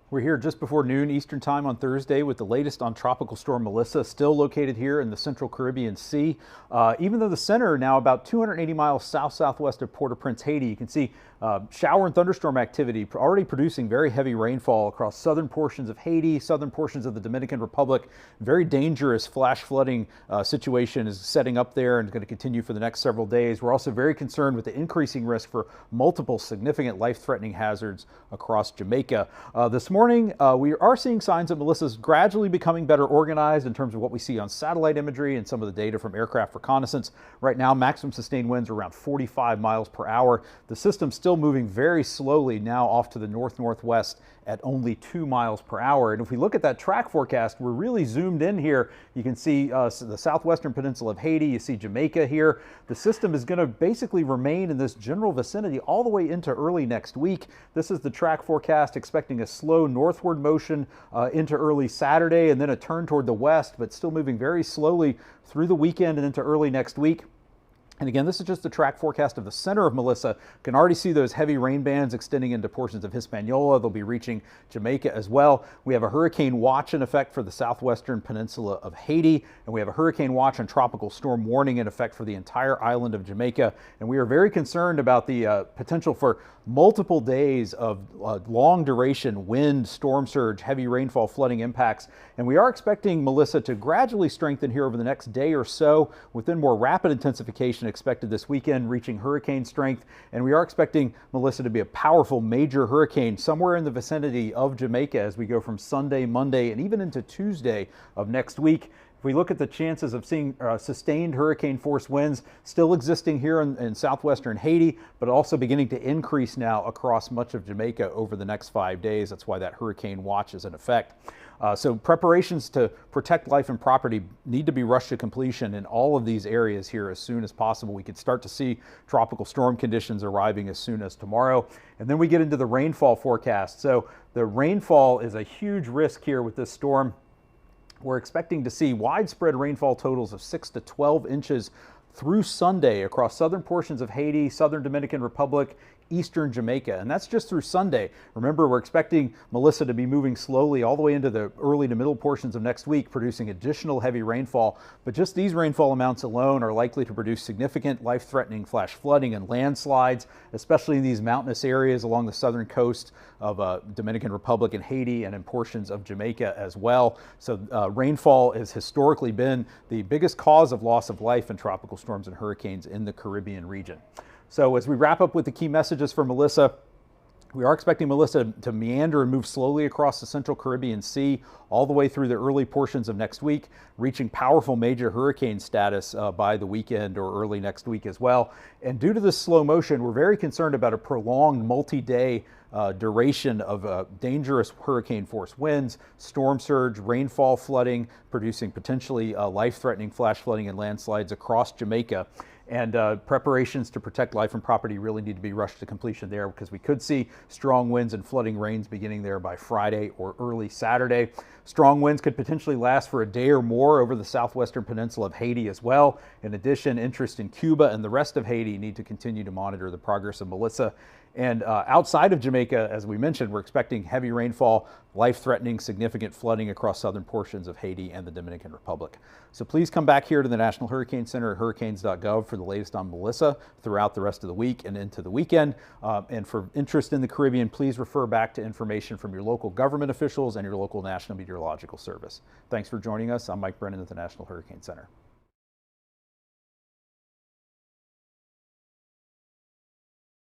We're here just before noon Eastern Time on Thursday with the latest on Tropical Storm Melissa, still located here in the central Caribbean Sea. Even though the center now about 280 miles south-southwest of Port-au-Prince, Haiti, you can see shower and thunderstorm activity already producing very heavy rainfall across southern portions of Haiti, southern portions of the Dominican Republic. Very dangerous flash flooding situation is setting up there and is going to continue for the next several days. We're also very concerned with the increasing risk for multiple significant life-threatening hazards across Jamaica. This morning, we are seeing signs that Melissa's gradually becoming better organized in terms of what we see on satellite imagery and some of the data from aircraft reconnaissance. Right now, maximum sustained winds are around 45 miles per hour. The system's still moving very slowly now off to the north-northwest at only 2 miles per hour. And if we look at that track forecast, we're really zoomed in here. You can see the southwestern peninsula of Haiti. You see Jamaica here. The system is going to basically remain in this general vicinity all the way into early next week. This is the track forecast, expecting a slow northward motion into early Saturday and then a turn toward the west, but still moving very slowly through the weekend and into early next week. And again, this is just the track forecast of the center of Melissa. You can already see those heavy rain bands extending into portions of Hispaniola. They'll be reaching Jamaica as well. We have a hurricane watch in effect for the southwestern peninsula of Haiti, and we have a hurricane watch and tropical storm warning in effect for the entire island of Jamaica. And we are very concerned about the potential for multiple days of long duration wind, storm surge, heavy rainfall, flooding impacts. And we are expecting Melissa to gradually strengthen here over the next day or so, with then more rapid intensification expected this weekend, reaching hurricane strength. And we are expecting Melissa to be a powerful major hurricane somewhere in the vicinity of Jamaica as we go from Sunday, Monday, and even into Tuesday of next week. If we look at the chances of seeing sustained hurricane force winds still existing here in southwestern Haiti, but also beginning to increase now across much of Jamaica over the next 5 days. That's why that hurricane watch is in effect. So preparations to protect life and property need to be rushed to completion in all of these areas here as soon as possible. We could start to see tropical storm conditions arriving as soon as tomorrow. And then we get into the rainfall forecast. So the rainfall is a huge risk here with this storm. We're expecting to see widespread rainfall totals of 6 to 12 inches through Sunday across southern portions of Haiti, southern Dominican Republic, eastern Jamaica, and that's just through Sunday. Remember, we're expecting Melissa to be moving slowly all the way into the early to middle portions of next week, producing additional heavy rainfall. But just these rainfall amounts alone are likely to produce significant life-threatening flash flooding and landslides, especially in these mountainous areas along the southern coast of Dominican Republic and Haiti, and in portions of Jamaica as well. So rainfall has historically been the biggest cause of loss of life in tropical storms and hurricanes in the Caribbean region. So as we wrap up with the key messages for Melissa, we are expecting Melissa to meander and move slowly across the central Caribbean Sea all the way through the early portions of next week, reaching powerful major hurricane status by the weekend or early next week as well. And due to this slow motion, we're very concerned about a prolonged multi-day duration of dangerous hurricane force winds, storm surge, rainfall, flooding, producing potentially life-threatening flash flooding and landslides across Jamaica. And preparations to protect life and property really need to be rushed to completion there, because we could see strong winds and flooding rains beginning there by Friday or early Saturday. Strong winds could potentially last for a day or more over the southwestern peninsula of Haiti as well. In addition, interest in Cuba and the rest of Haiti need to continue to monitor the progress of Melissa. And outside of Jamaica, as we mentioned, we're expecting heavy rainfall, life-threatening, significant flooding across southern portions of Haiti and the Dominican Republic. So please come back here to the National Hurricane Center at Hurricanes.gov for the latest on Melissa throughout the rest of the week and into the weekend. And for interest in the Caribbean, please refer back to information from your local government officials and your local National Meteorological Service. Thanks for joining us. I'm Mike Brennan at the National Hurricane Center.